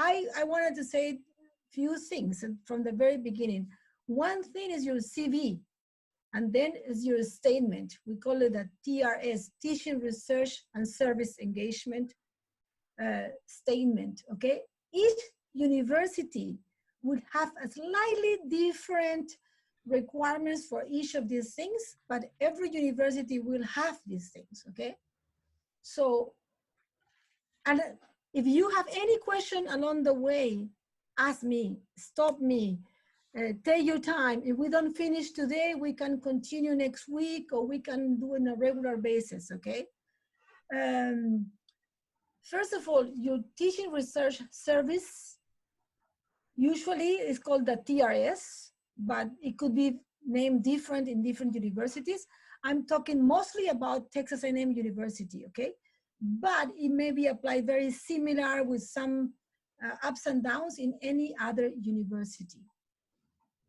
I wanted to say few things from the very beginning. One thing is your CV, and then is your statement. We call it a TRS, Teaching, Research, and Service Engagement statement, okay? Each university would have a slightly different requirements for each of these things, but every university will have these things, okay? So, and if you have any question along the way, ask me, stop me, take your time. If we don't finish today, we can continue next week, or we can do it on a regular basis, okay? First of all, your teaching research service usually is called the TRS, but it could be named different in different universities. I'm talking mostly about Texas A&M University, okay? But it may be applied very similar with some ups and downs in any other university.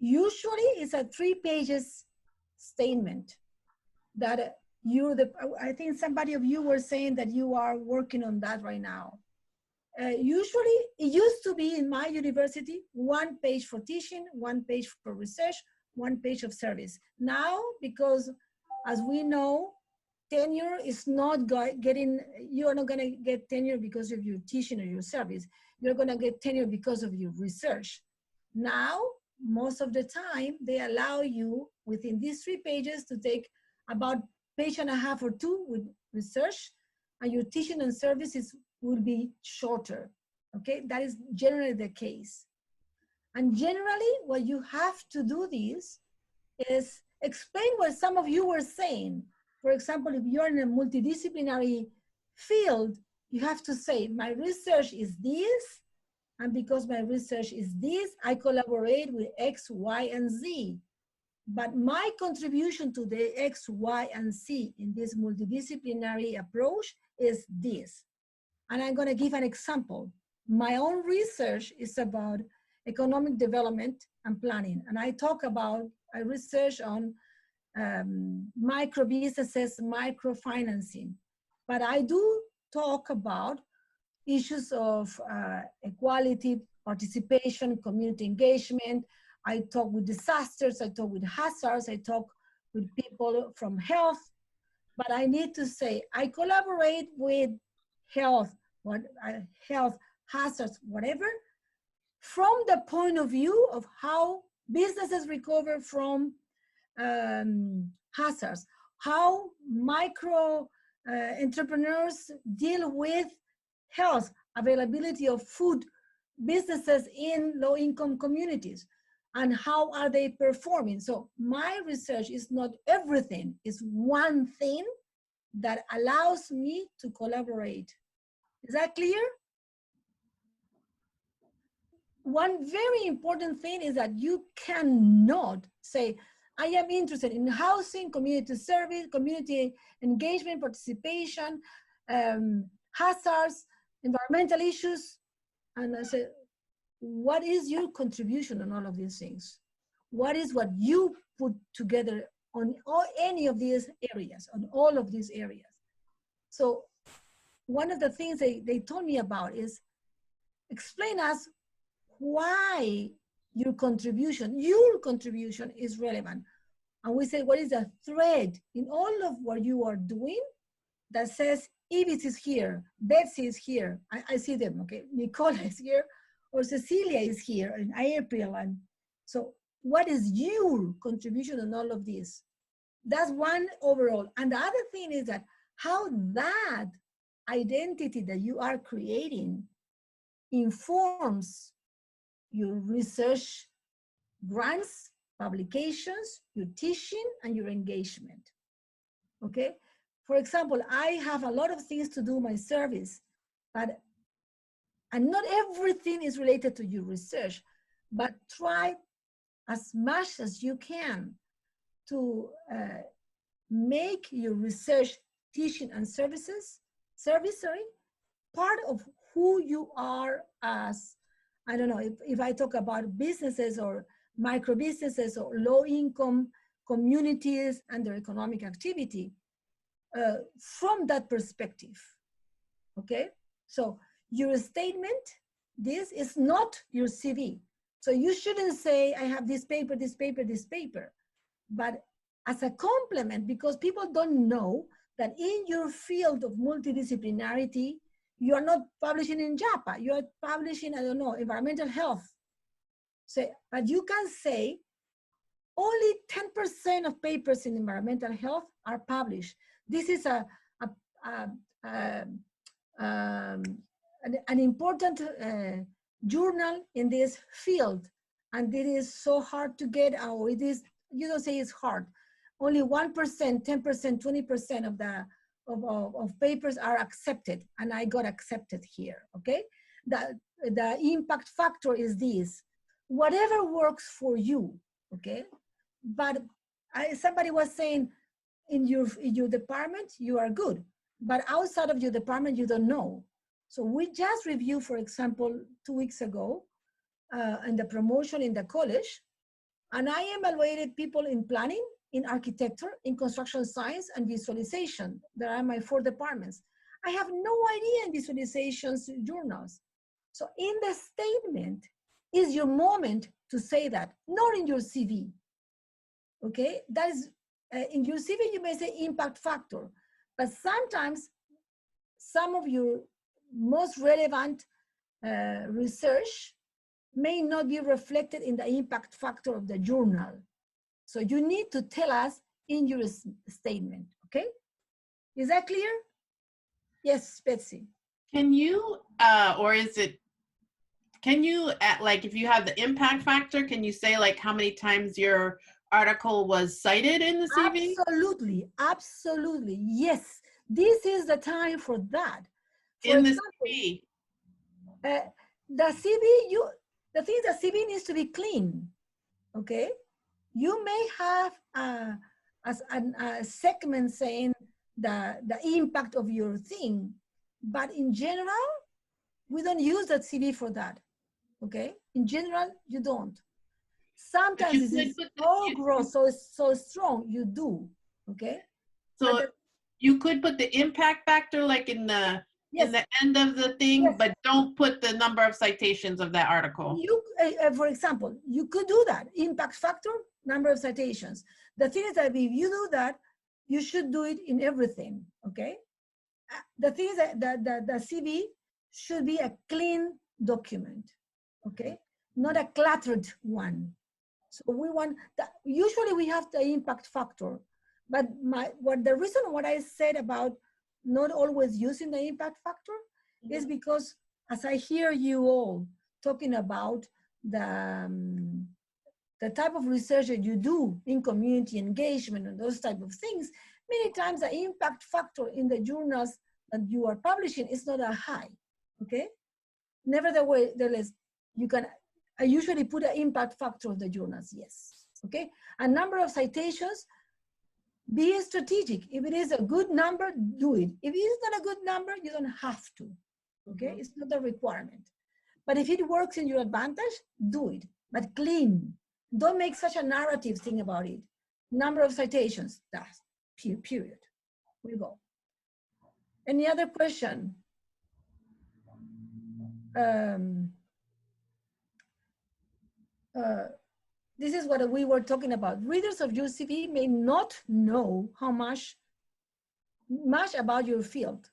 Usually it's a 3 pages statement that I think somebody of you were saying that you are working on that right now. Usually it used to be in my university, 1 page for teaching, 1 page for research, 1 page of service. Now, because as we know, tenure is not you're not gonna get tenure because of your teaching or your service. You're gonna get tenure because of your research. Now, most of the time, they allow you within these 3 pages to take about 1.5 pages or 2 with research, and your teaching and services will be shorter, okay? That is generally the case. And generally, what you have to do this is explain what some of you were saying. For example, if you're in a multidisciplinary field, you have to say, my research is this, and because my research is this, I collaborate with X, Y, and Z. But my contribution to the X, Y, and Z in this multidisciplinary approach is this. And I'm gonna give an example. My own research is about economic development and planning. And I research on micro businesses, microfinancing. But I do talk about issues of equality, participation, community engagement. I talk with disasters, I talk with hazards, I talk with people from health. But I need to say, I collaborate with health, health hazards, whatever, from the point of view of how businesses recover from hazards, how micro entrepreneurs deal with health, availability of food, businesses in low-income communities, and how are they performing. So my research is not everything, it's one thing that allows me to collaborate. Is that clear? One very important thing is that you cannot say, I am interested in housing, community service, community engagement, participation, hazards, environmental issues. And I said, what is your contribution on all of these things? What is what you put together on any of these areas, on all of these areas? So one of the things they told me about is, explain us why your contribution is relevant. And we say, what is the thread in all of what you are doing that says, Ivis is here, Betsy is here, I see them, okay, Nicola is here, or Cecilia is here, and April, and so what is your contribution in all of this? That's one overall. And the other thing is that how that identity that you are creating informs your research grants, publications, your teaching, and your engagement, okay? For example, I have a lot of things to do my service, and not everything is related to your research, but try as much as you can to make your research, teaching, and service part of who you are as, I don't know, if I talk about businesses or micro businesses or low-income communities and their economic activity, from that perspective, okay? So your statement this is not your CV. So you shouldn't say, I have this paper, this paper, this paper. But as a complement, because people don't know that in your field of multidisciplinarity, you are not publishing in JAPA, you are publishing, I don't know, environmental health. So, but you can say only 10% of papers in environmental health are published. This is an important journal in this field, and it is so hard to get out. It is, you don't say it's hard. Only 1%, 10%, 20% of the of papers are accepted, and I got accepted here. Okay, the impact factor is this: whatever works for you. Okay, but somebody was saying, in your department you are good, but outside of your department you don't know. So we just reviewed, for example, 2 weeks ago, in the promotion in the college, and I evaluated people in planning, in architecture, in construction science, and visualization. There are my 4 departments. I have no idea in visualizations journals. So in the statement is your moment to say that, not in your CV. Okay, that is, in your CV you may say impact factor, but sometimes some of your most relevant research may not be reflected in the impact factor of the journal. So you need to tell us in your statement, okay? Is that clear? Yes, Betsy. Can you, or is it, can you, like, if you have the impact factor, can you say like how many times your article was cited in the CV? Absolutely, absolutely, yes. This is the time for that. For in example, the CV? The CV, the thing is, the CV needs to be clean, okay? You may have a segment saying the impact of your thing, but in general, we don't use that CV for that, okay? In general, you don't. Sometimes it's so gross, so strong, you do, okay? So you could put the impact factor like in the in the end of the thing, yes, but don't put the number of citations of that article. You, for example, you could do that. Impact factor, number of citations. The thing is that if you do that, you should do it in everything, okay? The thing is that the CV should be a clean document, okay? Not a cluttered one. So we want that. Usually we have the impact factor, but the reason what I said about not always using the impact factor is because as I hear you all talking about the type of research that you do in community engagement and those type of things, many times the impact factor in the journals that you are publishing is not that high, okay? Nevertheless, you can, I usually put an impact factor of the journals, yes, okay? A number of citations, be strategic. If it is a good number, do it. If it is not a good number, you don't have to, okay? It's not a requirement. But if it works in your advantage, do it, but clean. Don't make such a narrative thing about it. Number of citations, that's period. We go. Any other question? This is what we were talking about. Readers of your CV may not know how much about your field.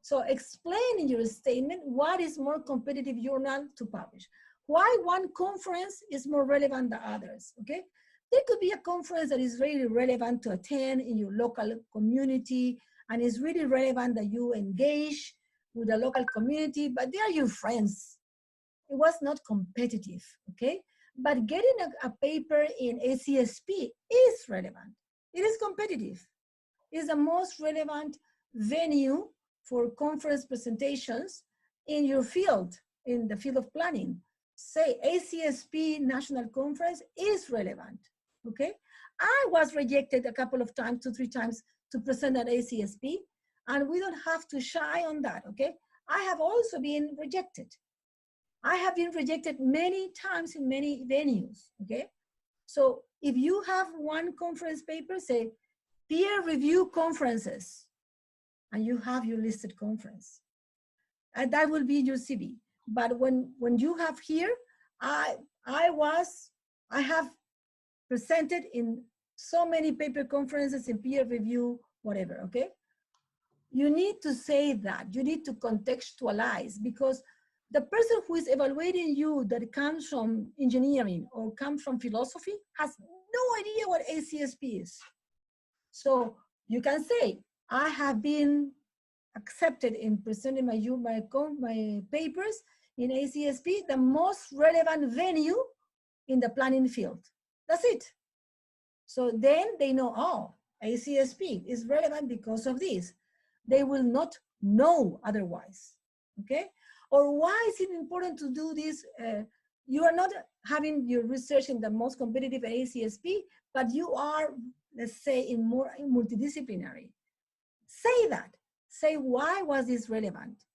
So explain in your statement what is more competitive journal to publish. Why one conference is more relevant than others, okay? There could be a conference that is really relevant to attend in your local community and is really relevant that you engage with the local community, but they are your friends. It was not competitive, okay? But getting a paper in ACSP is relevant. It is competitive. It's the most relevant venue for conference presentations in your field, in the field of planning. Say ACSP National Conference is relevant, okay? I was rejected a couple of times, 2, 3 times to present at ACSP, and we don't have to shy on that, okay? I have also been rejected. I have been rejected many times in many venues, okay? So if you have one conference paper, say peer review conferences, and you have your listed conference, and that will be your CV. But when you have here, I have presented in so many paper conferences and peer review, whatever, okay? You need to say that, you need to contextualize, because the person who is evaluating you that comes from engineering or comes from philosophy has no idea what ACSP is. So you can say, I have been accepted in presenting my papers in ACSP, the most relevant venue in the planning field. That's it. So then they know, oh, ACSP is relevant because of this. They will not know otherwise, okay? Or why is it important to do this? You are not having your research in the most competitive ACSP, but you are, let's say, in more multidisciplinary. Say that. Say, why was this relevant?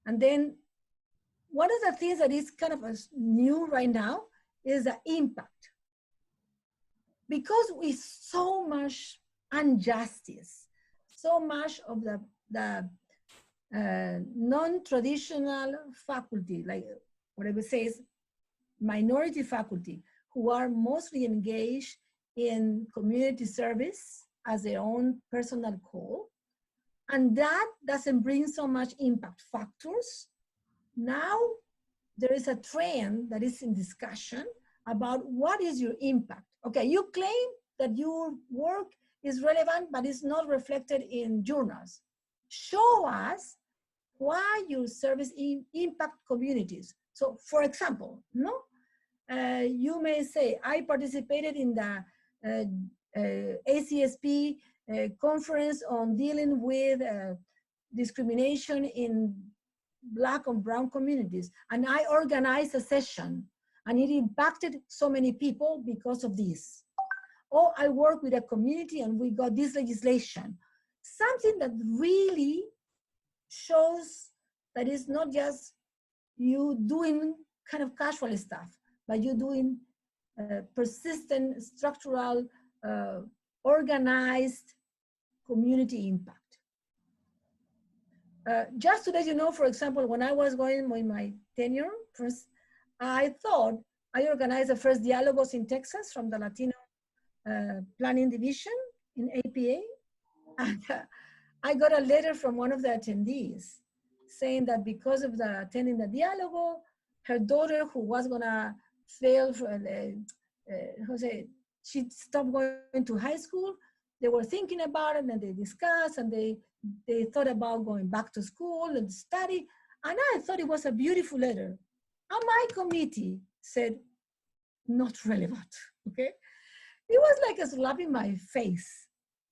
And then one of the things that is kind of new right now is the impact. Because with so much injustice, so much of the non-traditional faculty, like what I would say is minority faculty, who are mostly engaged in community service as their own personal goal, and that doesn't bring so much impact factors. Now there is a trend that is in discussion about what is your impact. Okay, you claim that your work is relevant, but it's not reflected in journals. Show us why your service impact communities. So for example, no, you may say, I participated in the ACSP conference on dealing with discrimination in Black and brown communities, and I organized a session and it impacted so many people because of this. Or I work with a community and we got this legislation. Something that really shows that it's not just you doing kind of casual stuff, but you're doing persistent, structural, organized community impact. Just to let you know, for example, when I was going with my tenure, first, I thought I organized the first dialogos in Texas from the Latino Planning Division in APA. And I got a letter from one of the attendees saying that because of the attending the dialogo, her daughter, who was gonna fail, she stopped going to high school. They were thinking about it and they discussed and they thought about going back to school and study. And I thought it was a beautiful letter. And my committee said, not relevant, okay? It was like a slap in my face.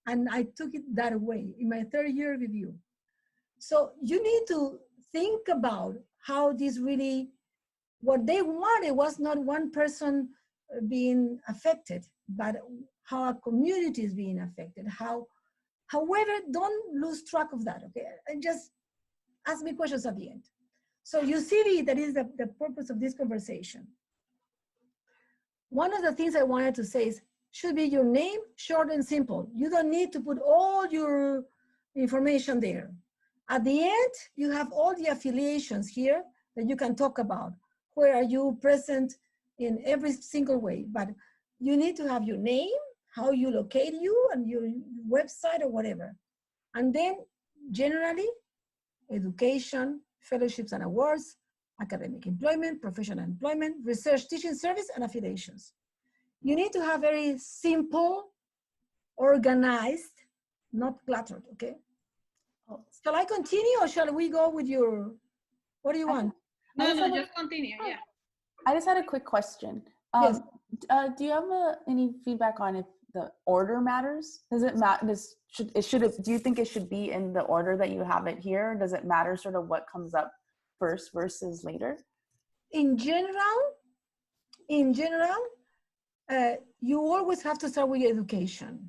And I took it that way in my third year review. So you need to think about how this really, what they wanted was not one person being affected, but how a community is being affected. However, don't lose track of that, okay? And just ask me questions at the end. So you see, that is the purpose of this conversation. One of the things I wanted to say is, should be your name, short and simple. You don't need to put all your information there. At the end, you have all the affiliations here that you can talk about. Where are you present in every single way? But you need to have your name, how you locate you, and your website or whatever. And then generally, education, fellowships and awards, academic employment, professional employment, research, teaching service, and affiliations. You need to have very simple, organized, not cluttered, okay? Shall I continue or shall we go with your, what do you want? No, just continue, yeah. I just had a quick question. Yes. Do you have any feedback on if the order matters? Does it matter? Do you think it should be in the order that you have it here? Does it matter sort of what comes up first versus later? In general, you always have to start with your education,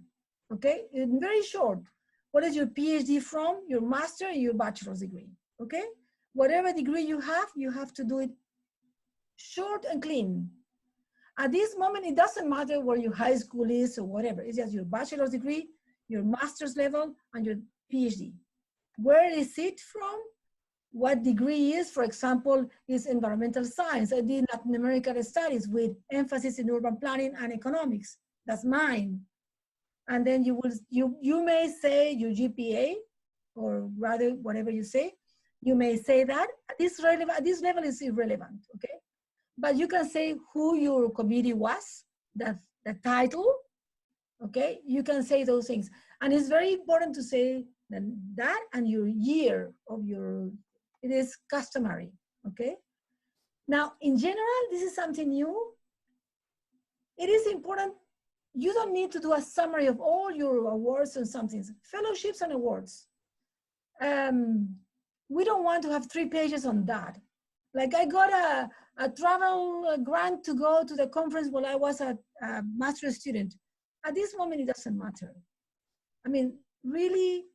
okay? In very short, what is your PhD from? Your master and your bachelor's degree, okay? Whatever degree you have to do it short and clean. At this moment, it doesn't matter where your high school is or whatever. It's just your bachelor's degree, your master's level, and your PhD. Where is it from? what degree is. For example, is environmental science. I did Latin American studies with emphasis in urban planning and economics. That's mine. And then you may say your GPA, or rather whatever you say, you may say that this level is irrelevant, okay? But you can say who your committee was, the title, okay? You can say those things. And it's very important to say that and your year of your, it is customary, okay? Now, in general, this is something new. It is important. You don't need to do a summary of all your awards and something. Fellowships and awards. We don't want to have 3 pages on that. Like I got a travel grant to go to the conference while I was a master's student. At this moment, it doesn't matter. I mean, really,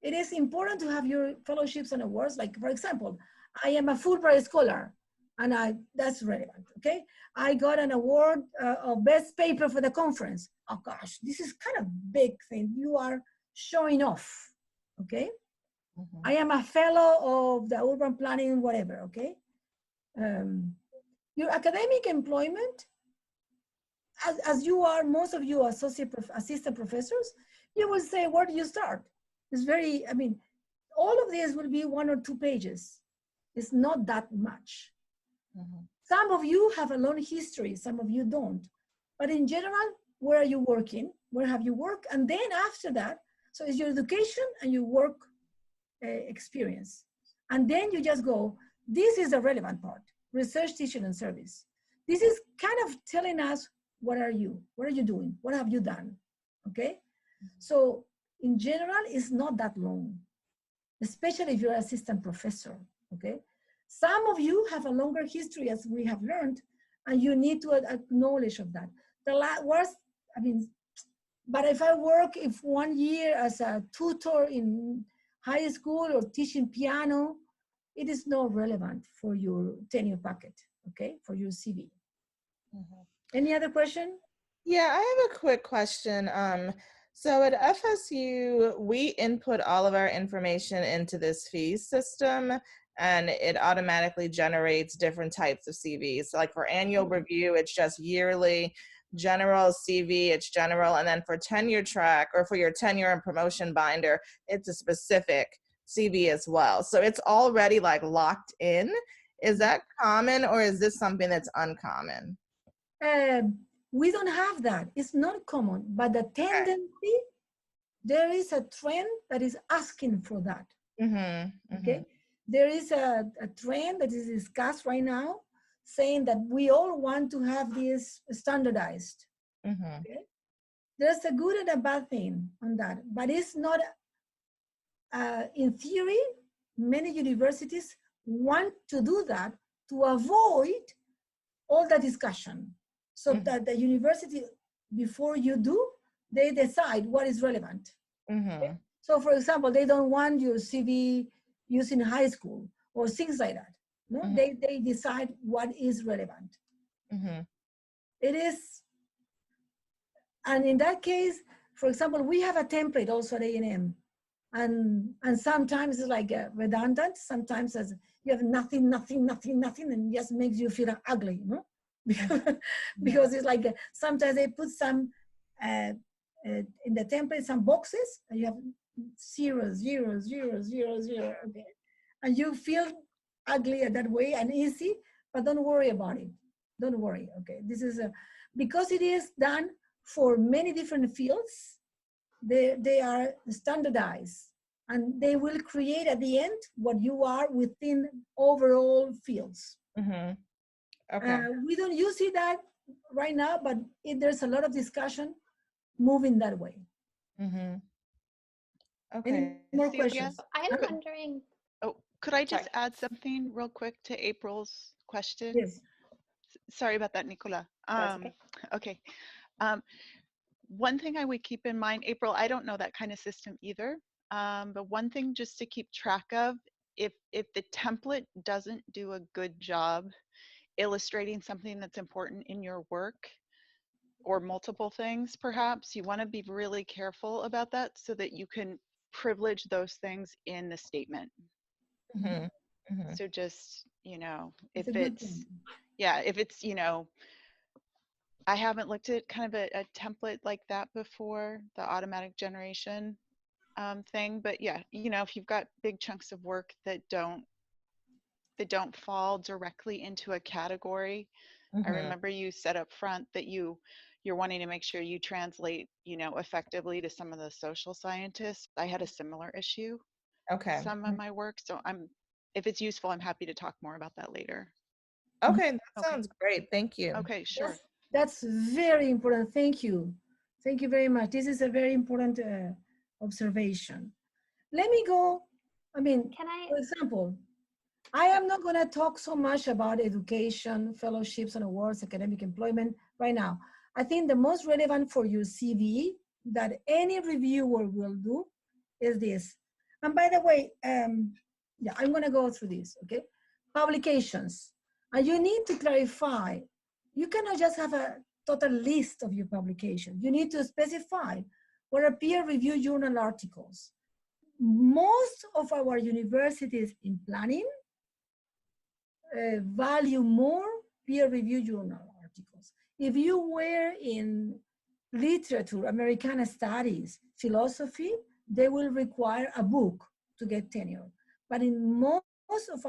it is important to have your fellowships and awards. Like, for example, I am a Fulbright scholar, and that's relevant, okay? I got an award of best paper for the conference. Oh gosh, this is kind of big thing. You are showing off, okay? Mm-hmm. I am a fellow of the urban planning, whatever, okay? Your academic employment, as you are, most of you assistant professors, you will say, where do you start? It's very, I mean, all of this will be 1 or 2 pages. It's not that much. Mm-hmm. Some of you have a long history, some of you don't. But in general, where are you working? Where have you worked? And then after that, so it's your education and your work experience. And then you just go, this is the relevant part, research, teaching, and service. This is kind of telling us, what are you? What are you doing? What have you done? Okay? Mm-hmm. So in general, it's not that long, especially if you're an assistant professor, okay? Some of you have a longer history, as we have learned, and you need to acknowledge of that. The worst, I mean, but if I work 1 year as a tutor in high school or teaching piano, it is not relevant for your tenure packet, okay, for your CV. Mm-hmm. Any other question? Yeah, I have a quick question. So at FSU, we input all of our information into this fee system, and it automatically generates different types of CVs. So like for annual review, it's just yearly. General CV, it's general. And then for tenure track, or for your tenure and promotion binder, it's a specific CV as well. So it's already like locked in. Is that common, or is this something that's uncommon? We don't have that. It's not common, but the tendency, there is a trend that is asking for that. Mm-hmm. Okay. There is a trend that is discussed right now, saying that we all want to have this standardized. Mm-hmm. Okay? There's a good and a bad thing on that, but it's not, in theory, many universities want to do that to avoid all the discussion. So mm-hmm. that the university, before you do, they decide what is relevant. Mm-hmm. Okay? So for example, they don't want your CV used in high school or things like that. No, mm-hmm. they decide what is relevant. Mm-hmm. It is, and in that case, for example, we have a template also at A&M, and sometimes it's like redundant. Sometimes as you have nothing, and just makes you feel ugly, you know, because it's like sometimes they put some in the template some boxes, and you have 0, 0, 0, 0, 0, okay, and you feel ugly that way and easy, but don't worry about it. Don't worry, okay? This is because it is done for many different fields, they are standardized, and they will create at the end what you are within overall fields. Mm-hmm. Okay. We don't use it that right now, but there's a lot of discussion moving that way. Mm-hmm. Okay. Any more questions? I'm wondering. Oh, could I just add something real quick to April's question? Yes. Sorry about that, Nicola. Okay. One thing I would keep in mind, April, I don't know that kind of system either. But one thing just to keep track of, if the template doesn't do a good job illustrating something that's important in your work, or multiple things perhaps, you want to be really careful about that so that you can privilege those things in the statement. Mm-hmm. Mhm. So just, you know, if It's a good it's, thing. yeah, if it's, you know, I haven't looked at kind of a template like that before, the automatic generation thing, but yeah, you know, if you've got big chunks of work that don't fall directly into a category, I Mhm. remember you said up front that you're wanting to make sure you translate, you know, effectively to some of the social scientists. I had a similar issue with Okay. some of my work, so if it's useful, I'm happy to talk more about that later. Okay, that Okay. sounds great. Thank you. Okay, sure. That's very important. Thank you. Thank you very much. This is a very important observation. Let me go. I mean, Can I? for example, I am not going to talk so much about education, fellowships and awards, academic employment right now. I think the most relevant for your CV that any reviewer will do is this. And by the way, yeah, I'm going to go through this, okay? Publications. And you need to clarify, you cannot just have a total list of your publications. You need to specify what are peer-reviewed journal articles. Most of our universities in planning value more peer-reviewed journal articles. If you were in literature, Americana studies, philosophy, they will require a book to get tenure. But in most of